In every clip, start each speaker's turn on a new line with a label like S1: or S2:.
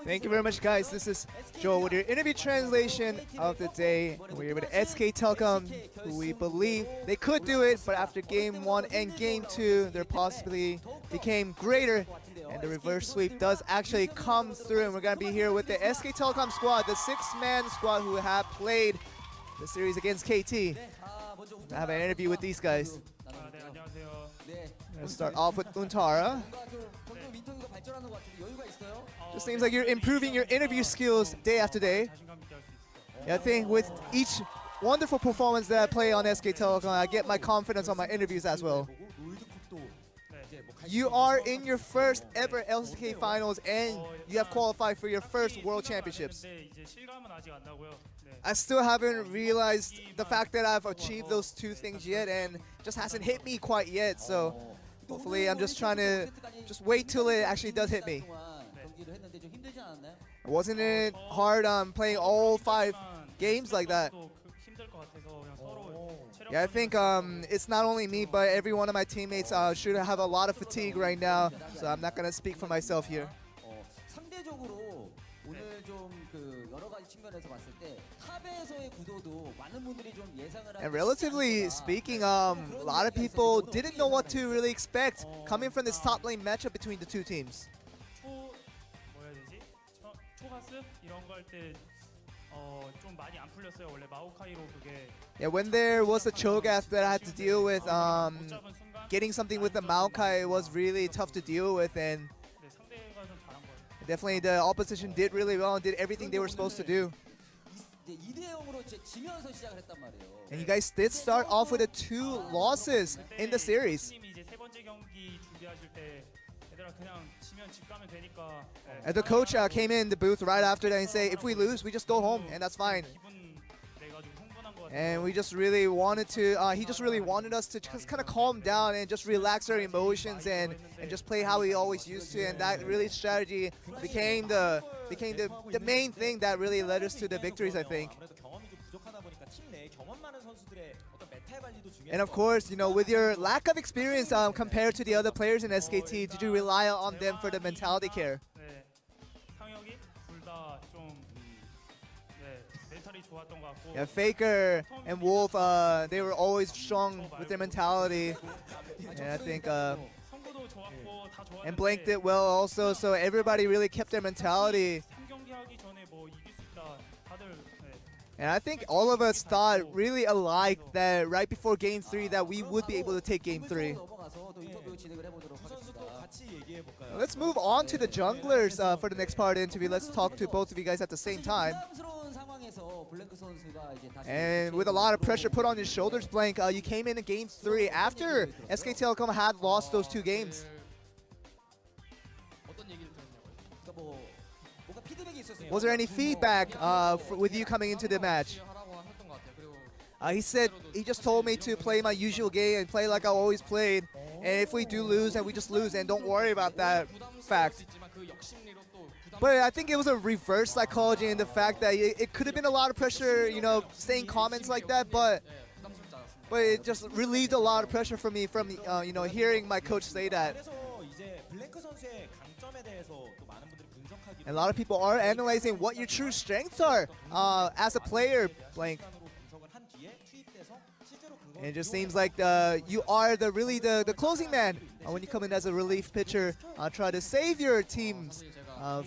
S1: Thank you very much, guys. This is Joe with your interview translation of the day. We're here with SK Telecom, who we believe they could do it, but after Game 1 and Game 2, their possibility became greater, and the reverse sweep does actually come through. And we're going to be here with the SK Telecom squad, the six-man squad who have played the series against KT. I have an interview with these guys. Let's start off with Untara. Just seems like you're improving your interview skills day after day. Yeah, I think with each wonderful performance that I play on SK Telecom, I get my confidence on my interviews as well. You are in your first ever LCK finals and you have qualified for your first World Championships. I still haven't realized the fact that I've achieved those two things yet, and it just hasn't hit me quite yet. So hopefully I'm just trying to wait till it actually does hit me. Wasn't it hard playing all 5 games like that? Yeah, I think it's not only me, but every one of my teammates should have a lot of fatigue right now. So I'm not gonna speak for myself here. And relatively speaking, a lot of people didn't know what to really expect coming from this top lane matchup between the two teams. Yeah, when there was a cho'Gath that I had to deal with, getting something with the Maokai was really tough to deal with, and definitely the opposition did really well and did everything they were supposed to do. And you guys did start off with 2 losses in the series. And the coach came in the booth right after that and said, if we lose, we just go home, and that's fine. And we just really wanted to, he just really wanted us to just kind of calm down and just relax our emotions and just play how we always used to. And that really strategy became the main thing that really led us to the victories, I think. And of course, you know, with your lack of experience compared to the other players in SKT, did you rely on them for the mentality care? Yeah, Faker and Wolf, they were always strong with their mentality. And I think, and Blank did well also, so everybody really kept their mentality. And I think all of us thought really alike that right before Game 3 that we would be able to take Game 3. Let's move on to the junglers for the next part of the interview. Let's talk to both of you guys at the same time. And with a lot of pressure put on your shoulders, Blank, you came in Game 3 after SK Telecom had lost those 2 games. Was there any feedback with you coming into the match? He said he just told me to play my usual game and play like I always played. And if we do lose, then we just lose, and don't worry about that fact. But I think it was a reverse psychology in the fact that it could have been a lot of pressure, you know, saying comments like that, but it just relieved a lot of pressure for me from, you know, hearing my coach say that. And a lot of people are analyzing what your true strengths are as a player, Blank. And it just seems like you are really the closing man when you come in as a relief pitcher, try to save your teams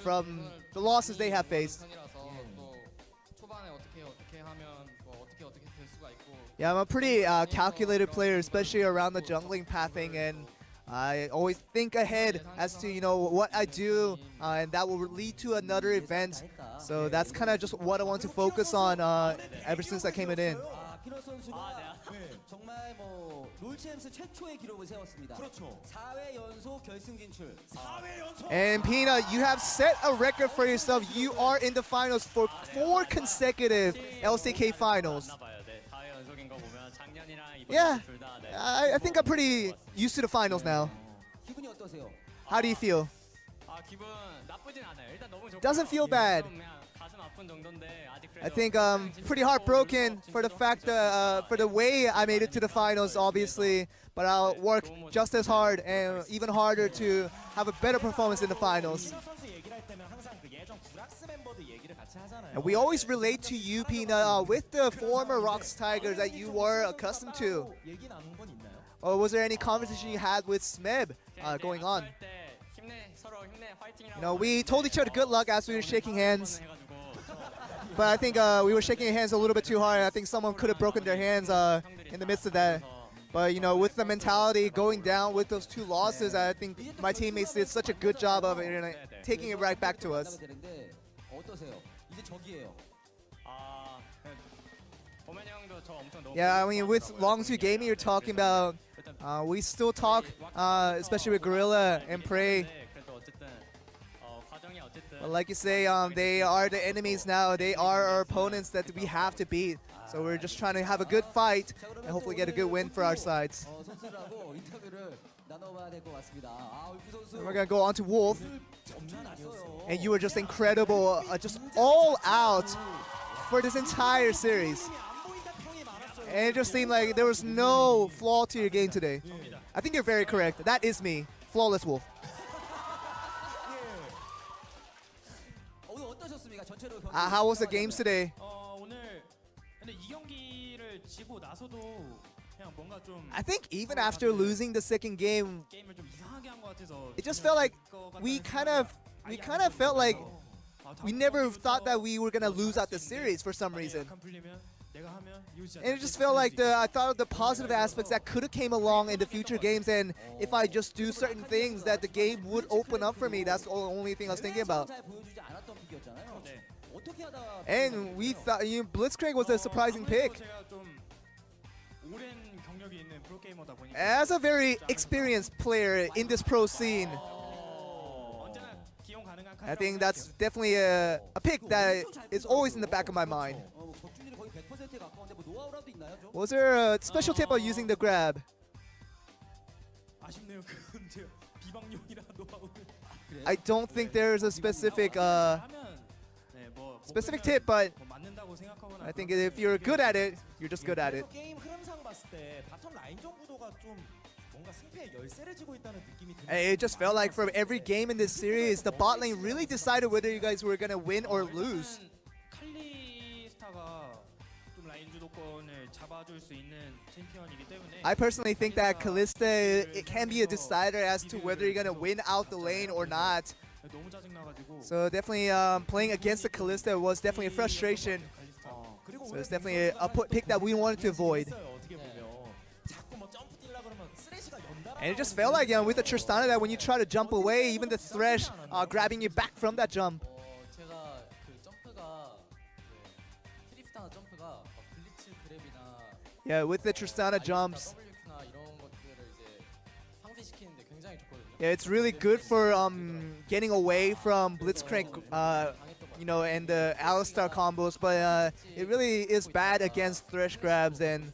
S1: from the losses they have faced. Yeah, I'm a pretty calculated player, especially around the jungling pathing, and I always think ahead as to, you know, what I do, and that will lead to another event. So that's kind of just what I want to focus on ever since I came in. And Pina, you have set a record for yourself. You are in the finals for 4 consecutive LCK finals. Yeah, I think I'm pretty used to the finals now. How do you feel? Doesn't feel bad. I think I'm pretty heartbroken for the fact that for the way I made it to the finals, obviously, but I'll work just as hard and even harder to have a better performance in the finals. And we always relate to you, Peanut, with the former Rocks Tigers that you were accustomed to. Or was there any conversation you had with Smeb going on? You know, we told each other good luck as we were shaking hands. But I think we were shaking hands a little bit too hard. I think someone could have broken their hands in the midst of that. But, you know, with the mentality going down with those 2 losses, I think my teammates did such a good job of it, taking it right back to us. Yeah, I mean, with Longsu Gaming, you're talking about, we still talk, especially with Gorilla and Prey. But like you say, they are the enemies now. They are our opponents that we have to beat. So we're just trying to have a good fight and hopefully get a good win for our sides. And we're going to go on to Wolf. And you were just incredible, just all out for this entire series. And it just seemed like there was no flaw to your game today. I think you're very correct. That is me, Flawless Wolf. How was the games today? I think even after losing the second game, it just felt like we kind of felt like we never thought that we were gonna lose out the series for some reason. And it just felt like I thought of the positive aspects that could have came along in the future games, and if I just do certain things, that the game would open up for me. That's the only thing I was thinking about. And we thought Blitzcrank was a surprising pick. As a very experienced player in this pro scene, I think that's definitely a pick that is always in the back of my mind. Was there a special tip of using the grab? I don't think there's a specific tip, but I think if you're good at it, you're just good at it. It just felt like from every game in this series, the bot lane really decided whether you guys were gonna win or lose. I personally think that Kalista, it can be a decider as to whether you're gonna win out the lane or not. So definitely playing against the Kalista was definitely a frustration. So it's definitely a pick that we wanted to avoid. And it just felt like, with the Tristana, that when you try to jump away, even the Thresh grabbing you back from that jump. Yeah, with the Tristana jumps. Yeah, it's really good for getting away from Blitzcrank, and the Alistar combos, but it really is bad against Thresh grabs. And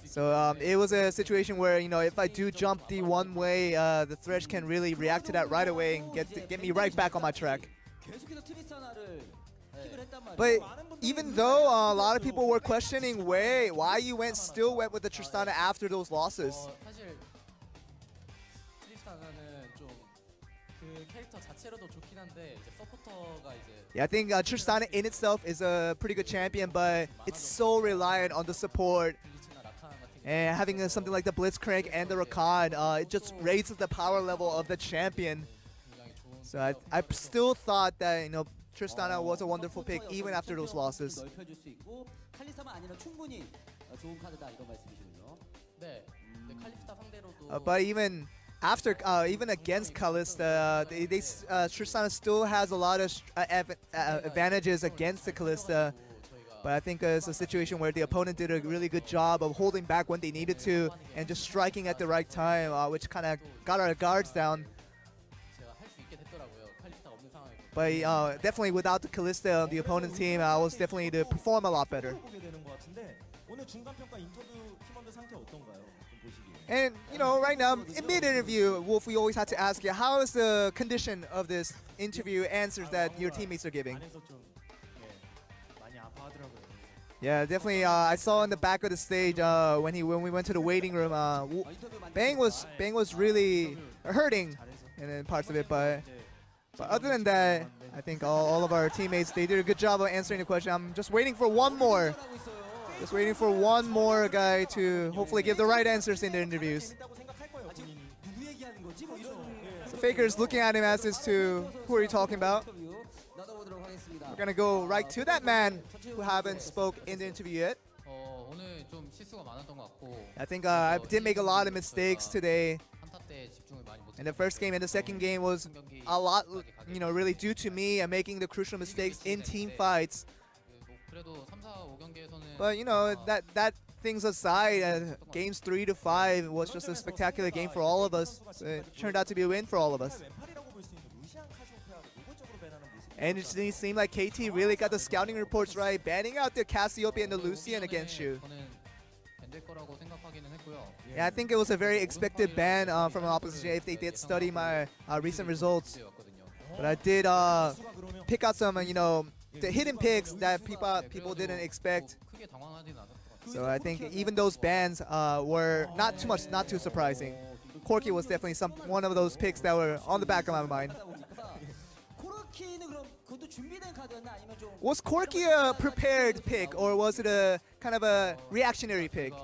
S1: so it was a situation where, if I do jump the one way, the Thresh can really react to that right away and get me right back on my track. But even though a lot of people were questioning why you still went with the Tristana after those losses. Yeah, I think Tristana in itself is a pretty good champion, but it's so reliant on the support. And having something like the Blitzcrank and the Rakan, it just raises the power level of the champion. So I still thought that, Tristana was a wonderful pick even after those losses. But even after, even against Kalista, Tristana still has a lot of advantages against the Kalista. But I think it's a situation where the opponent did a really good job of holding back when they needed to and just striking at the right time, which kind of got our guards down. But definitely without the Kalista on the opponent's team, I was definitely to perform a lot better. And, right now, in mid-interview, Wolf, we always had to ask you, how is the condition of this interview answers that your teammates are giving? Yeah, definitely. I saw in the back of the stage when we went to the waiting room, Bang was really hurting. and then parts of it, but other than that, I think all of our teammates, they did a good job of answering the question. I'm just waiting for one more. Just waiting for one more guy to hopefully give the right answers in their interviews. So Faker's looking at him as to who are you talking about? We're gonna go right to that man who haven't spoke in the interview yet. I think I did make a lot of mistakes today. In the first game and the second game was a lot, really due to me and making the crucial mistakes in team fights. But that things aside, games 3 to 5 was just a spectacular game for all of us. So it turned out to be a win for all of us. And it seemed like KT really got the scouting reports right, banning out the Cassiopeia and the Lucian against you. Yeah, I think it was a very expected ban from an opposition if they did study my recent results. But I did pick out some, the hidden picks that people didn't expect. So I think even those bans were not too surprising. Corky was definitely one of those picks that were on the back of my mind. Was Corky a prepared pick, or was it a kind of a reactionary pick?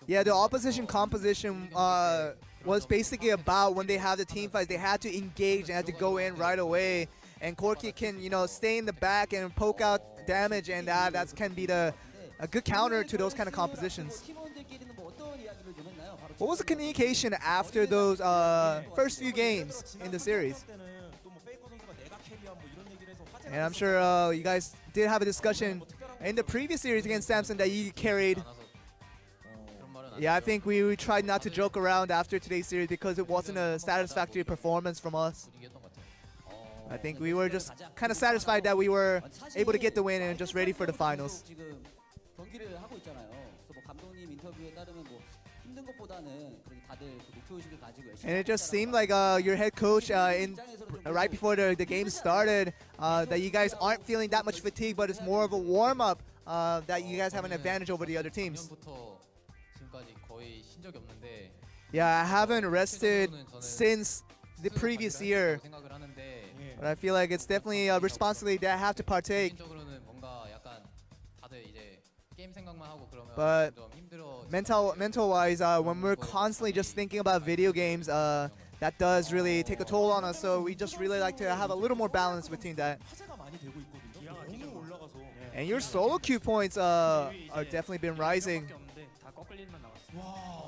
S1: Yeah, the opposition composition was basically about when they have the team fights, they had to engage and had to go in right away. And Corky can, stay in the back and poke out damage, and that can be a good counter to those kind of compositions. What was the communication after those first few games in the series? And I'm sure you guys did have a discussion in the previous series against Samson that you carried. Yeah, I think we tried not to joke around after today's series because it wasn't a satisfactory performance from us. I think we were just kind of satisfied that we were able to get the win and just ready for the finals. And it just seemed like your head coach right before the game started that you guys aren't feeling that much fatigue, but it's more of a warm-up that you guys have an advantage over the other teams. Yeah, I haven't rested since the previous year, but I feel like it's definitely a responsibility that I have to partake. But mental-wise, when we're constantly just thinking about video games, that does really take a toll on us. So we just really like to have a little more balance between that. And your solo queue points are definitely been rising.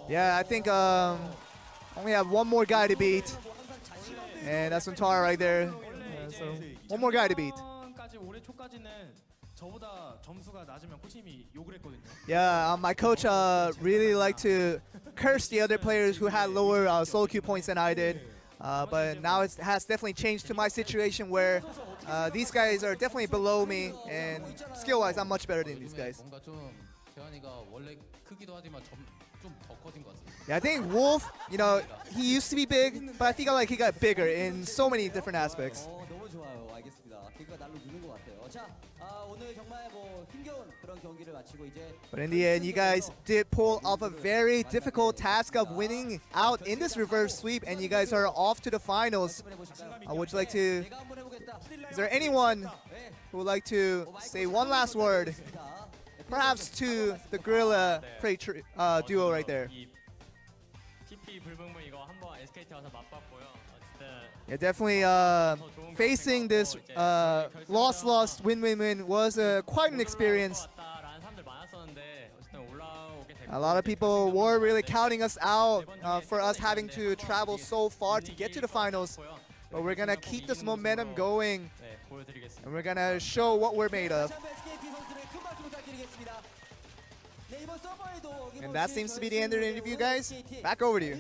S1: Yeah, I think only have one more guy to beat, and that's Tara right there. So one more guy to beat. Yeah, my coach really liked to curse the other players who had lower solo queue points than I did. But now it has definitely changed to my situation where these guys are definitely below me, and skill-wise, I'm much better than these guys. Yeah, I think Wolf, he used to be big, but I feel like he got bigger in so many different aspects. But in the end, you guys did pull off a very difficult task of winning out in this reverse sweep, and you guys are off to the finals. Would you like to... Is there anyone who would like to say one last word? Perhaps to the Gorilla Prey duo right there. Yeah, definitely facing this lost, win-win-win was quite an experience. A lot of people were really counting us out for us having to travel so far to get to the finals. But we're going to keep this momentum going, and we're going to show what we're made of. And that seems to be the end of the interview, guys. Back over to you.